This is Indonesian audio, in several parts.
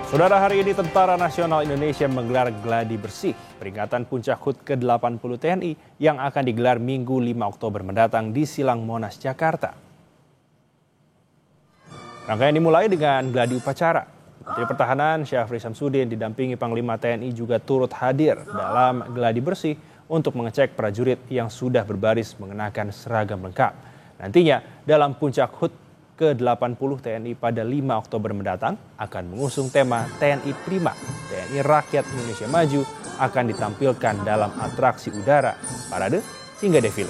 Saudara, hari ini Tentara Nasional Indonesia menggelar gladi bersih peringatan puncak HUT ke-80 TNI yang akan digelar Minggu 5 Oktober mendatang di Silang Monas, Jakarta. Rangkaian dimulai dengan gladi upacara. Menteri Pertahanan Syafri Samsudin didampingi Panglima TNI juga turut hadir dalam gladi bersih untuk mengecek prajurit yang sudah berbaris mengenakan seragam lengkap. Nantinya dalam puncak HUT ke-80 TNI pada 5 Oktober mendatang akan mengusung tema TNI Prima, TNI Rakyat Indonesia Maju akan ditampilkan dalam atraksi udara, parade, hingga defile.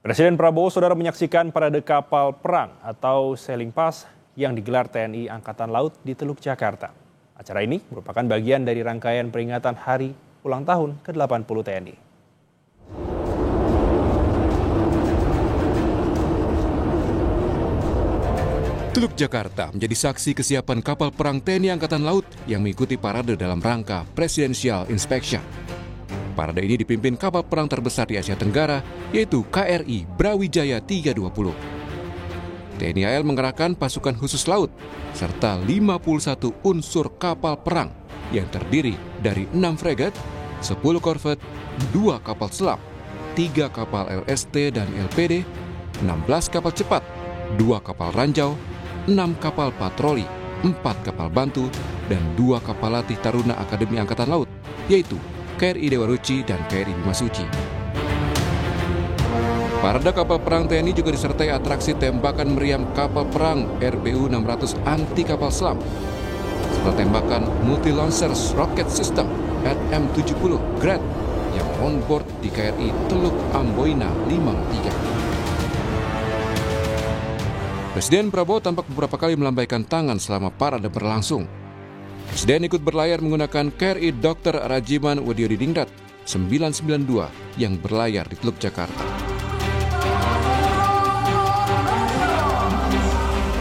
Presiden Prabowo saudara menyaksikan parade kapal perang atau sailing pass yang digelar TNI Angkatan Laut di Teluk Jakarta. Acara ini merupakan bagian dari rangkaian peringatan Hari Ulang Tahun ke-80 TNI. Teluk Jakarta menjadi saksi kesiapan kapal perang TNI Angkatan Laut yang mengikuti parade dalam rangka Presidential Inspection. Parade ini dipimpin kapal perang terbesar di Asia Tenggara, yaitu KRI Brawijaya 320. TNI AL mengerahkan pasukan khusus laut serta 51 unsur kapal perang yang terdiri dari 6 fregat, 10 korvet, 2 kapal selam, 3 kapal LST dan LPD, 16 kapal cepat, 2 kapal ranjau, 6 kapal patroli, 4 kapal bantu, dan 2 kapal latih Taruna Akademi Angkatan Laut, yaitu KRI Dewa Ruci dan KRI Bimasuci. Parade kapal perang TNI juga disertai atraksi tembakan meriam kapal perang RBU-600 anti kapal selam, serta tembakan multi-launchers rocket system RM-70 Grad yang on-board di KRI Teluk Amboina 53. Presiden Prabowo tampak beberapa kali melambaikan tangan selama parade berlangsung. Presiden ikut berlayar menggunakan KRI Dr. Rajiman Wediodiningrat 992 yang berlayar di Teluk Jakarta.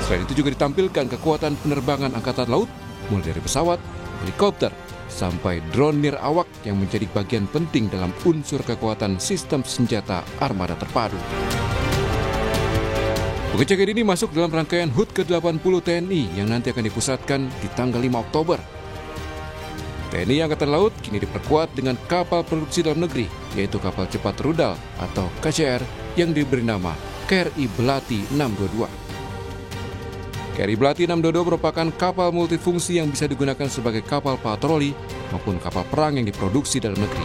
Selain itu juga ditampilkan kekuatan penerbangan Angkatan Laut, mulai dari pesawat, helikopter, sampai drone nirawak yang menjadi bagian penting dalam unsur kekuatan sistem senjata armada terpadu. Pengecekan ini masuk dalam rangkaian HUT ke-80 TNI yang nanti akan dipusatkan di tanggal 5 Oktober. TNI Angkatan Laut kini diperkuat dengan kapal produksi dalam negeri, yaitu kapal cepat rudal atau KCR yang diberi nama KRI Belati 622. KRI Belati 622 merupakan kapal multifungsi yang bisa digunakan sebagai kapal patroli maupun kapal perang yang diproduksi dalam negeri.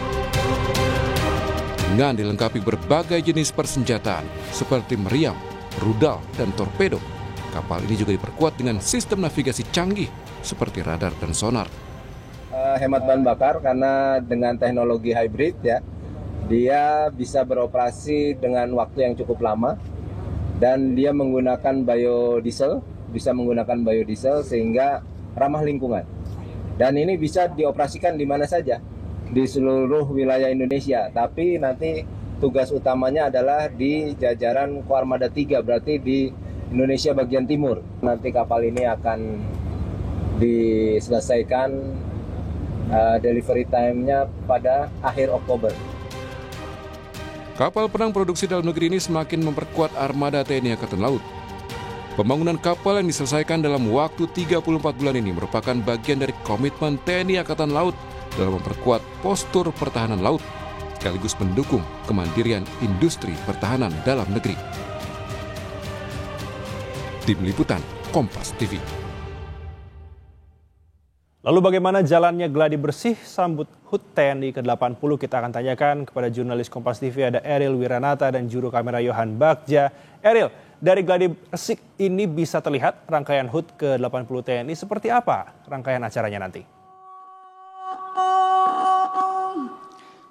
Dengan dilengkapi berbagai jenis persenjataan seperti meriam, rudal, dan torpedo, kapal ini juga diperkuat dengan sistem navigasi canggih seperti radar dan sonar. Hemat bahan bakar karena dengan teknologi hybrid ya, dia bisa beroperasi dengan waktu yang cukup lama dan dia menggunakan biodiesel. Bisa menggunakan biodiesel sehingga ramah lingkungan. Dan ini bisa dioperasikan di mana saja, di seluruh wilayah Indonesia. Tapi nanti tugas utamanya adalah di jajaran Koarmada 3, berarti di Indonesia bagian timur. Nanti kapal ini akan diselesaikan delivery time-nya pada akhir Oktober. Kapal perang produksi dalam negeri ini semakin memperkuat armada TNI Angkatan Laut. Pembangunan kapal yang diselesaikan dalam waktu 34 bulan ini merupakan bagian dari komitmen TNI Angkatan Laut dalam memperkuat postur pertahanan laut, sekaligus mendukung kemandirian industri pertahanan dalam negeri. Tim Liputan, Kompas TV. Lalu bagaimana jalannya gladi bersih sambut HUT TNI ke-80? Kita akan tanyakan kepada jurnalis Kompas TV ada Eril Wiranata dan juru kamera Yohan Bagja. Eril, dari gladi bersih ini bisa terlihat rangkaian HUT ke-80 TNI seperti apa rangkaian acaranya nanti?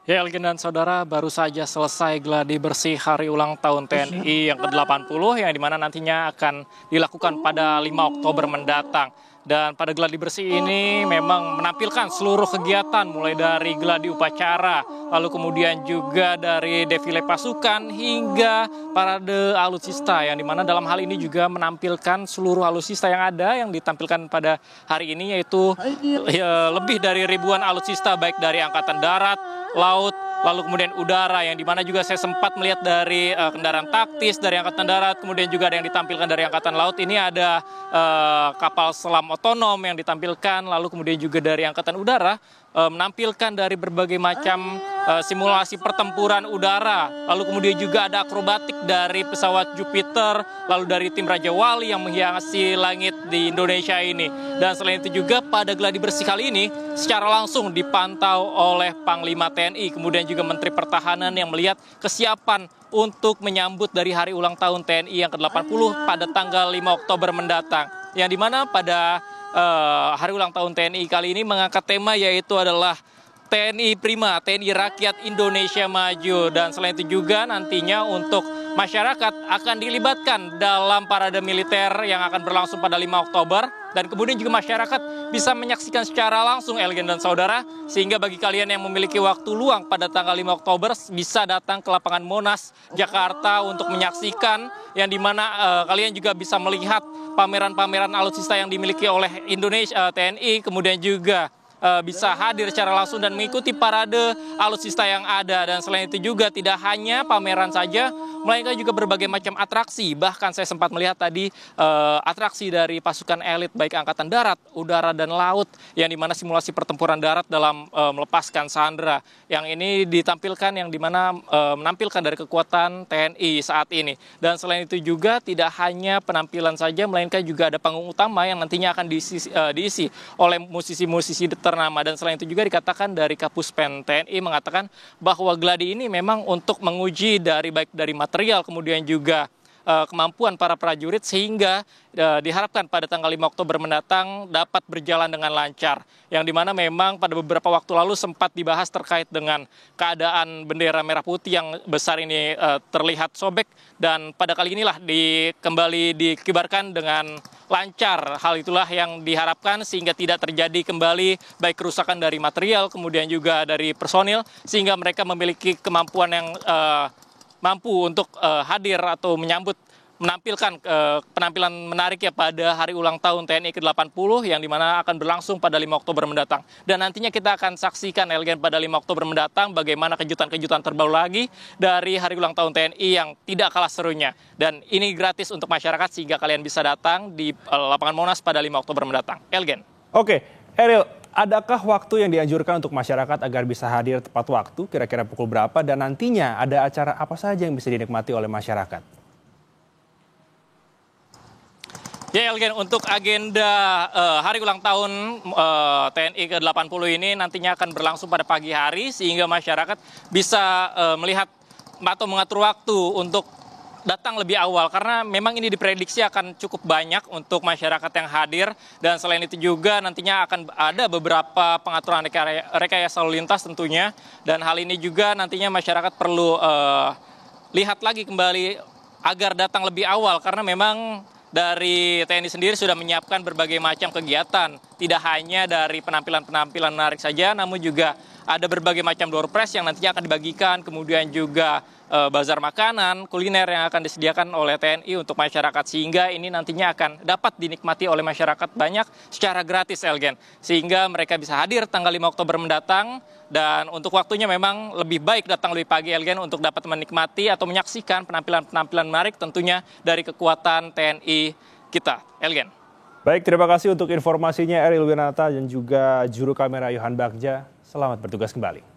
Ya, Elgin dan saudara, baru saja selesai gladi bersih hari ulang tahun TNI yang ke-80 yang dimana nantinya akan dilakukan pada 5 Oktober mendatang. Dan pada gladi bersih ini memang menampilkan seluruh kegiatan mulai dari gladi upacara, lalu kemudian juga dari defile pasukan hingga parade alutsista yang dimana dalam hal ini juga menampilkan seluruh alutsista yang ada yang ditampilkan pada hari ini, yaitu lebih dari ribuan alutsista baik dari Angkatan Darat, Laut, lalu kemudian udara yang dimana juga saya sempat melihat dari kendaraan taktis dari Angkatan Darat, kemudian juga ada yang ditampilkan dari Angkatan Laut. Ini ada kapal selam otonom yang ditampilkan, lalu kemudian juga dari Angkatan Udara menampilkan dari berbagai macam simulasi pertempuran udara, lalu kemudian juga ada akrobatik dari pesawat Jupiter, lalu dari tim Raja Wali yang menghiasi langit di Indonesia ini. Dan selain itu juga pada gladi bersih kali ini secara langsung dipantau oleh Panglima TNI, kemudian juga Menteri Pertahanan yang melihat kesiapan untuk menyambut dari hari ulang tahun TNI yang ke-80 pada tanggal 5 Oktober mendatang. Yang dimana pada hari ulang tahun TNI kali ini mengangkat tema yaitu adalah TNI Prima, TNI Rakyat Indonesia Maju. Dan selain itu juga nantinya untuk masyarakat akan dilibatkan dalam parade militer yang akan berlangsung pada 5 Oktober. Dan kemudian juga masyarakat bisa menyaksikan secara langsung, Elgen dan Saudara, sehingga bagi kalian yang memiliki waktu luang pada tanggal 5 Oktober bisa datang ke lapangan Monas, Jakarta untuk menyaksikan, yang dimana kalian juga bisa melihat pameran-pameran alutsista yang dimiliki oleh Indonesia TNI, kemudian juga bisa hadir secara langsung dan mengikuti parade alutsista yang ada. Dan selain itu juga tidak hanya pameran saja, melainkan juga berbagai macam atraksi. Bahkan saya sempat melihat tadi atraksi dari pasukan elit baik Angkatan Darat, Udara, dan Laut, yang dimana simulasi pertempuran darat dalam melepaskan sandera. Yang ini ditampilkan yang dimana menampilkan dari kekuatan TNI saat ini. Dan selain itu juga tidak hanya penampilan saja, melainkan juga ada panggung utama yang nantinya akan diisi oleh musisi-musisi ternama. Dan selain itu juga dikatakan dari Kapuspen TNI mengatakan bahwa gladi ini memang untuk menguji baik dari material kemudian juga kemampuan para prajurit, sehingga diharapkan pada tanggal 5 Oktober mendatang dapat berjalan dengan lancar. Yang dimana memang pada beberapa waktu lalu sempat dibahas terkait dengan keadaan bendera merah putih yang besar ini terlihat sobek, dan pada kali inilah kembali dikibarkan dengan lancar. Hal itulah yang diharapkan sehingga tidak terjadi kembali baik kerusakan dari material kemudian juga dari personil, sehingga mereka memiliki kemampuan yang mampu untuk hadir atau menampilkan penampilan menarik ya pada hari ulang tahun TNI ke-80 yang dimana akan berlangsung pada 5 Oktober mendatang. Dan nantinya kita akan saksikan, Elgen, pada 5 Oktober mendatang bagaimana kejutan-kejutan terbaru lagi dari hari ulang tahun TNI yang tidak kalah serunya. Dan ini gratis untuk masyarakat sehingga kalian bisa datang di lapangan Monas pada 5 Oktober mendatang. Elgen. Oke, Eril, adakah waktu yang dianjurkan untuk masyarakat agar bisa hadir tepat waktu, kira-kira pukul berapa, dan nantinya ada acara apa saja yang bisa dinikmati oleh masyarakat? Ya, Elgen, untuk agenda hari ulang tahun TNI ke-80 ini nantinya akan berlangsung pada pagi hari, sehingga masyarakat bisa melihat atau mengatur waktu untuk datang lebih awal, karena memang ini diprediksi akan cukup banyak untuk masyarakat yang hadir. Dan selain itu juga nantinya akan ada beberapa pengaturan rekayasa lalu lintas tentunya, dan hal ini juga nantinya masyarakat perlu lihat lagi kembali agar datang lebih awal, karena memang dari TNI sendiri sudah menyiapkan berbagai macam kegiatan, tidak hanya dari penampilan-penampilan menarik saja, namun juga ada berbagai macam door prize yang nantinya akan dibagikan, kemudian juga bazar makanan, kuliner yang akan disediakan oleh TNI untuk masyarakat, sehingga ini nantinya akan dapat dinikmati oleh masyarakat banyak secara gratis, Elgen, sehingga mereka bisa hadir tanggal 5 Oktober mendatang. Dan untuk waktunya memang lebih baik datang lebih pagi, Elgen, untuk dapat menikmati atau menyaksikan penampilan-penampilan menarik tentunya dari kekuatan TNI kita, Elgen. Baik, terima kasih untuk informasinya Eril Winata dan juga juru kamera Yohan Bagja. Selamat bertugas kembali.